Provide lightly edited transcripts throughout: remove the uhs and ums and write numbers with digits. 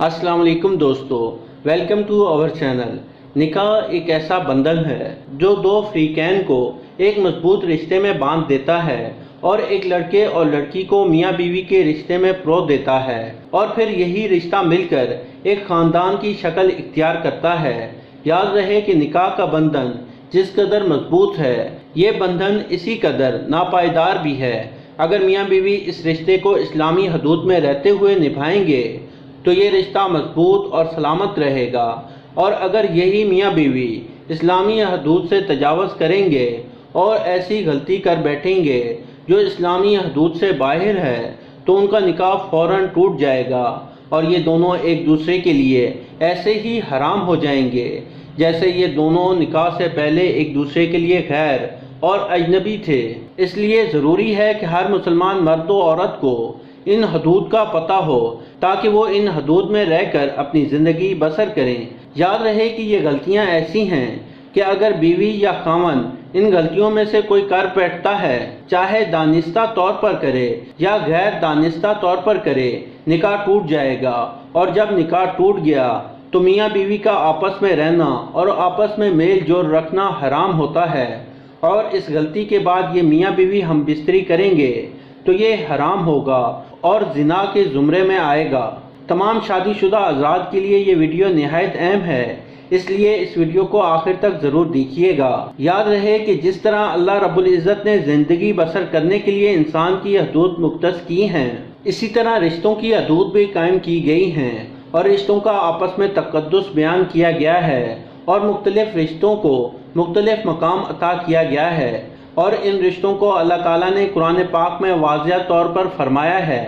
अस्सलाम वालेकुम दोस्तों, वेलकम टू आवर चैनल। निकाह एक ऐसा बंधन है जो दो फ्रीकैन को एक मजबूत रिश्ते में बांध देता है और एक लड़के और लड़की को मियाँ बीवी के रिश्ते में परो देता है और फिर यही रिश्ता मिलकर एक ख़ानदान की शक्ल इख्तियार करता है। याद रहे कि निकाह का बंधन जिस कदर मजबूत है, ये बंधन इसी कदर नापायदार भी है। अगर मियाँ बीवी इस रिश्ते को इस्लामी हदूद में रहते हुए निभाएंगे तो ये रिश्ता मजबूत और सलामत रहेगा, और अगर यही मियाँ बीवी इस्लामी हदूद से तजावज़ करेंगे और ऐसी गलती कर बैठेंगे जो इस्लामी हदूद से बाहर है तो उनका निकाह फ़ौरन टूट जाएगा और ये दोनों एक दूसरे के लिए ऐसे ही हराम हो जाएंगे जैसे ये दोनों निकाह से पहले एक दूसरे के लिए गैर और अजनबी थे। इसलिए ज़रूरी है कि हर मुसलमान मर्द व औरत को इन हदूद का पता हो ताकि वो इन हदूद में रहकर अपनी ज़िंदगी बसर करें। याद रहे कि ये गलतियां ऐसी हैं कि अगर बीवी या खावंद इन गलतियों में से कोई कर बैठता है, चाहे दानिस्ता तौर पर करे या गैर दानिस्ता तौर पर करे, निकाह टूट जाएगा। और जब निकाह टूट गया तो मियाँ बीवी का आपस में रहना और आपस में मेल जोल रखना हराम होता है, और इस गलती के बाद ये मियाँ बीवी हम बिस्तरी करेंगे तो ये हराम होगा और जिना के ज़ुमरे में आएगा। तमाम शादीशुदा अज़रात के लिए ये वीडियो निहायत अहम है, इसलिए इस वीडियो को आखिर तक ज़रूर देखिएगा। याद रहे कि जिस तरह अल्लाह रब्बुल इज़्ज़त ने ज़िंदगी बसर करने के लिए इंसान की हदूद मुख्तस की हैं, इसी तरह रिश्तों की हदूद भी कायम की गई हैं और रिश्तों का आपस में तक़द्दुस बयान किया गया है और मुख्तलिफ़ रिश्तों को मुख्तलिफ़ मकाम अता किया गया है। और इन रिश्तों को अल्लाह ताला ने कुरान पाक में वाज़िह तौर पर फरमाया है।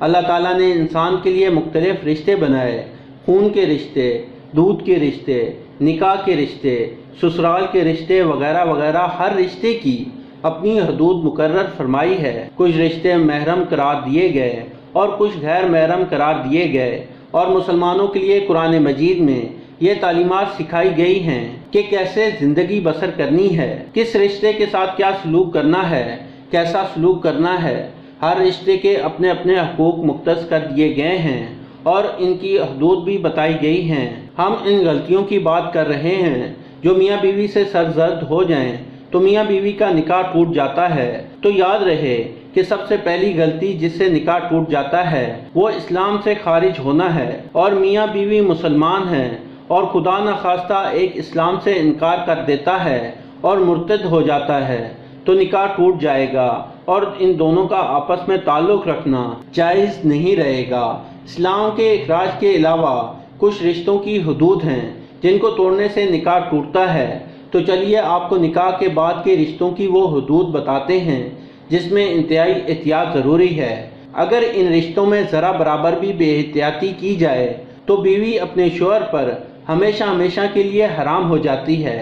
अल्लाह ताला ने इंसान के लिए मुख्तलिफ़ रिश्ते बनाए, खून के रिश्ते, दूध के रिश्ते, निकाह के रिश्ते, ससुराल के रिश्ते वगैरह वगैरह। हर रिश्ते की अपनी हदूद मुकर्रर फरमाई है। कुछ रिश्ते महरम करार दिए गए और कुछ गैर महरम करार दिए गए, और मुसलमानों के लिए कुरान मजीद में ये तालीमात सिखाई गई हैं कि कैसे ज़िंदगी बसर करनी है, किस रिश्ते के साथ क्या सलूक करना है, कैसा सलूक करना है। हर रिश्ते के अपने अपने हकूक़ मुख्तस कर दिए गए हैं और इनकी हदूद भी बताई गई हैं। हम इन गलतियों की बात कर रहे हैं जो मियाँ बीवी से सरजद हो जाएं तो मियाँ बीवी का निकाह टूट जाता है। तो याद रहे कि सबसे पहली गलती जिससे निकाह टूट जाता है वो इस्लाम से खारिज होना है, और मियाँ बीवी मुसलमान हैं और खुदा न खास्ता एक इस्लाम से इनकार कर देता है और मुर्तद हो जाता है तो निकाह टूट जाएगा और इन दोनों का आपस में ताल्लुक़ रखना जायज़ नहीं रहेगा। इस्लाम के इखराज के अलावा कुछ रिश्तों की हदूद हैं जिनको तोड़ने से निकाह टूटता है। तो चलिए आपको निकाह के बाद के रिश्तों की वो हदूद बताते हैं जिसमें इंतहाई एहतियात ज़रूरी है। अगर इन रिश्तों में ज़रा बराबर भी बेएहतियाती की जाए तो बीवी अपने शौहर पर हमेशा हमेशा के लिए हराम हो जाती है।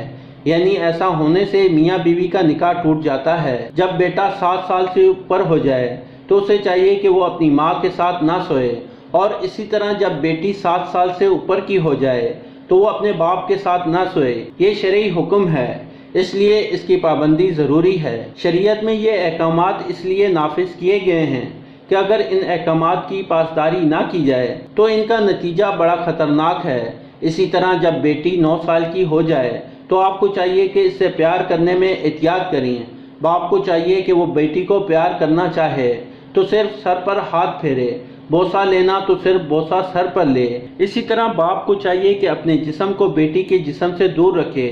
यानी ऐसा होने से मियाँ बीवी का निकाह टूट जाता है। जब बेटा 7 साल से ऊपर हो जाए तो उसे चाहिए कि वो अपनी माँ के साथ ना सोए, और इसी तरह जब बेटी 7 साल से ऊपर की हो जाए तो वो अपने बाप के साथ ना सोए। ये शरई हुक्म है, इसलिए इसकी पाबंदी ज़रूरी है। शरीयत में ये अहकामात इसलिए नाफिज किए गए हैं कि अगर इन अहकामात की पासदारी ना की जाए तो इनका नतीजा बड़ा ख़तरनाक है। इसी तरह जब बेटी 9 साल की हो जाए तो आपको चाहिए कि इससे प्यार करने में एहतियात करें। बाप को चाहिए कि वो बेटी को प्यार करना चाहे तो सिर्फ सर पर हाथ फेरे, बोसा लेना तो सिर्फ बोसा सर पर ले। इसी तरह बाप को चाहिए कि अपने जिस्म को बेटी के जिस्म से दूर रखे,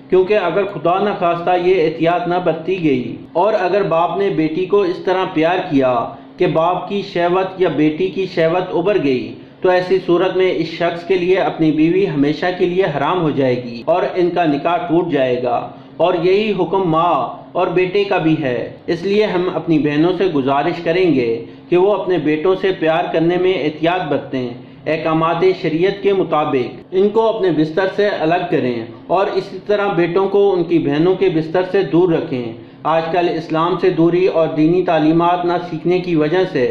क्योंकि अगर खुदा न खास्ता ये एहतियात न बरती गई और अगर बाप ने बेटी को इस तरह प्यार किया कि बाप की शहवत या बेटी की शहवत उभर गई तो ऐसी सूरत में इस शख्स के लिए अपनी बीवी हमेशा के लिए हराम हो जाएगी और इनका निकाह टूट जाएगा। और यही हुक्म माँ और बेटे का भी है। इसलिए हम अपनी बहनों से गुजारिश करेंगे कि वो अपने बेटों से प्यार करने में एहतियात बरतें, अहकामात शरीयत के मुताबिक इनको अपने बिस्तर से अलग करें और इसी तरह बेटों को उनकी बहनों के बिस्तर से दूर रखें। आजकल इस्लाम से दूरी और दीनी तालीमात ना सीखने की वजह से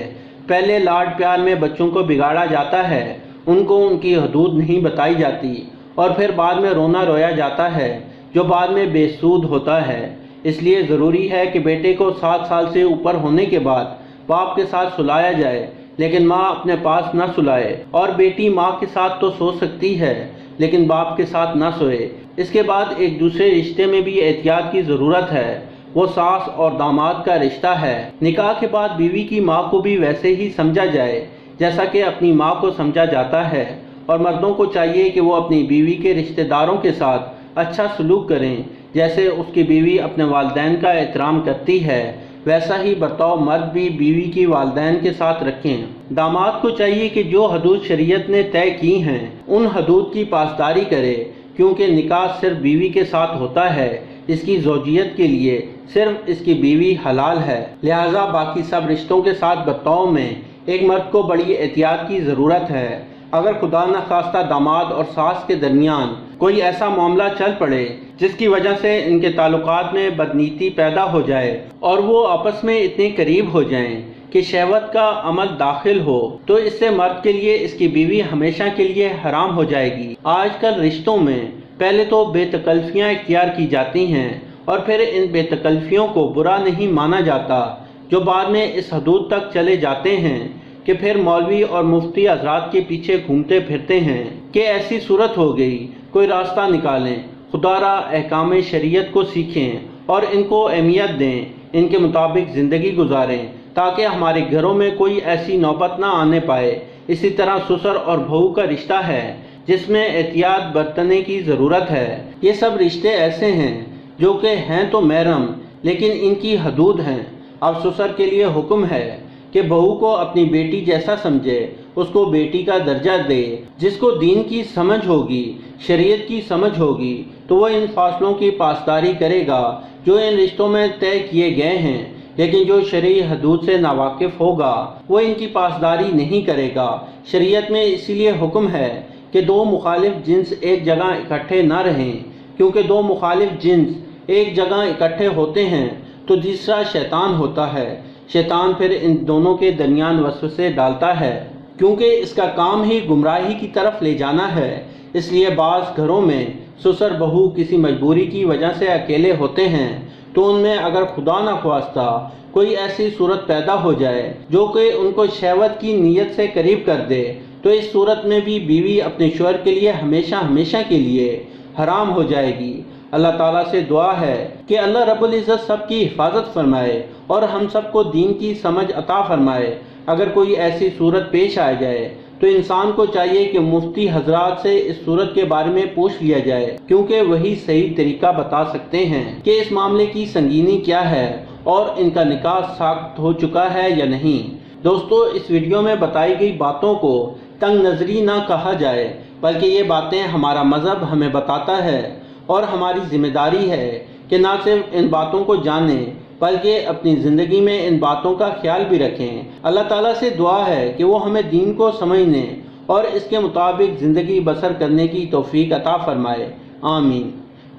पहले लाड प्यार में बच्चों को बिगाड़ा जाता है, उनको उनकी हदूद नहीं बताई जाती और फिर बाद में रोना रोया जाता है जो बाद में बेसूद होता है। इसलिए ज़रूरी है कि बेटे को 7 साल से ऊपर होने के बाद बाप के साथ सुलाया जाए لیکن ماں اپنے پاس نہ سلائے، اور بیٹی ماں کے ساتھ تو سو سکتی ہے لیکن باپ کے ساتھ نہ سوئے۔ اس کے بعد ایک دوسرے رشتے میں بھی احتیاط کی ضرورت ہے، وہ ساس اور داماد کا رشتہ ہے۔ نکاح کے بعد بیوی کی ماں کو بھی ویسے ہی سمجھا جائے جیسا کہ اپنی ماں کو سمجھا جاتا ہے، اور مردوں کو چاہیے کہ وہ اپنی بیوی کے رشتہ داروں کے ساتھ اچھا سلوک کریں، جیسے اس کی بیوی اپنے والدین کا احترام کرتی ہے ویسا ہی برتاؤ مرد بھی بیوی کی والدین کے ساتھ رکھیں۔ داماد کو چاہیے کہ جو حدود شریعت نے طے کی ہیں ان حدود کی پاسداری کرے، کیونکہ نکاح صرف بیوی کے ساتھ ہوتا ہے، اس کی زوجیت کے لیے صرف اس کی بیوی حلال ہے، لہٰذا باقی سب رشتوں کے ساتھ برتاؤ میں ایک مرد کو بڑی احتیاط کی ضرورت ہے۔ اگر خدا نخواستہ داماد اور ساس کے درمیان کوئی ایسا معاملہ چل پڑے جس کی وجہ سے ان کے تعلقات میں بدنیتی پیدا ہو جائے اور وہ آپس میں اتنے قریب ہو جائیں کہ شہوت کا عمل داخل ہو، تو اس سے مرد کے لیے اس کی بیوی ہمیشہ کے لیے حرام ہو جائے گی۔ آج کل رشتوں میں پہلے تو بے تکلفیاں اختیار کی جاتی ہیں اور پھر ان بے تکلفیوں کو برا نہیں مانا جاتا، جو بعد میں اس حدود تک چلے جاتے ہیں کہ پھر مولوی اور مفتی حضرات کے پیچھے گھومتے پھرتے ہیں کہ ایسی صورت ہو گئی، کوئی راستہ نکالیں، خدا را احکام شریعت کو سیکھیں اور ان کو اہمیت دیں، ان کے مطابق زندگی گزاریں تاکہ ہمارے گھروں میں کوئی ایسی نوبت نہ آنے پائے۔ اسی طرح سسر اور بہو کا رشتہ ہے جس میں احتیاط برتنے کی ضرورت ہے۔ یہ سب رشتے ایسے ہیں جو کہ ہیں تو محرم لیکن ان کی حدود ہیں۔ اب سسر کے لیے حکم ہے کہ بہو کو اپنی بیٹی جیسا سمجھے، اس کو بیٹی کا درجہ دے۔ جس کو دین کی سمجھ ہوگی، شریعت کی سمجھ ہوگی، تو وہ ان فاصلوں کی پاسداری کرے گا جو ان رشتوں میں طے کیے گئے ہیں، لیکن جو شرعی حدود سے ناواقف ہوگا وہ ان کی پاسداری نہیں کرے گا۔ شریعت میں اسی لیے حکم ہے کہ دو مخالف جنس ایک جگہ اکٹھے نہ رہیں، کیونکہ دو مخالف جنس ایک جگہ اکٹھے ہوتے ہیں تو تیسرا شیطان ہوتا ہے۔ شیطان پھر ان دونوں کے درمیان وسوسے ڈالتا ہے، کیونکہ اس کا کام ہی گمراہی کی طرف لے جانا ہے۔ اس لیے بعض گھروں میں سسر بہو کسی مجبوری کی وجہ سے اکیلے ہوتے ہیں، تو ان میں اگر خدا نخواستہ کوئی ایسی صورت پیدا ہو جائے جو کہ ان کو شہوت کی نیت سے قریب کر دے، تو اس صورت میں بھی بیوی اپنے شوہر کے لیے ہمیشہ ہمیشہ کے لیے حرام ہو جائے گی۔ اللہ تعالیٰ سے دعا ہے کہ اللہ رب العزت سب کی حفاظت فرمائے اور ہم سب کو دین کی سمجھ عطا فرمائے۔ اگر کوئی ایسی صورت پیش آ جائے تو انسان کو چاہیے کہ مفتی حضرات سے اس صورت کے بارے میں پوچھ لیا جائے، کیونکہ وہی صحیح طریقہ بتا سکتے ہیں کہ اس معاملے کی سنگینی کیا ہے اور ان کا نکاح ساخت ہو چکا ہے یا نہیں۔ دوستو، اس ویڈیو میں بتائی گئی باتوں کو تنگ نظری نہ کہا جائے، بلکہ یہ باتیں ہمارا مذہب ہمیں بتاتا ہے اور ہماری ذمہ داری ہے کہ نہ صرف ان باتوں کو جانیں بلکہ اپنی زندگی میں ان باتوں کا خیال بھی رکھیں۔ اللہ تعالیٰ سے دعا ہے کہ وہ ہمیں دین کو سمجھنے اور اس کے مطابق زندگی بسر کرنے کی توفیق عطا فرمائے، آمین۔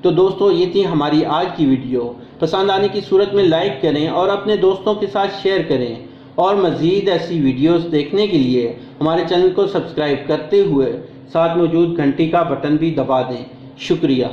تو دوستو، یہ تھی ہماری آج کی ویڈیو۔ پسند آنے کی صورت میں لائک کریں اور اپنے دوستوں کے ساتھ شیئر کریں، اور مزید ایسی ویڈیوز دیکھنے کے لیے ہمارے چینل کو سبسکرائب کرتے ہوئے ساتھ موجود گھنٹی کا بٹن بھی دبا دیں۔ شکریہ۔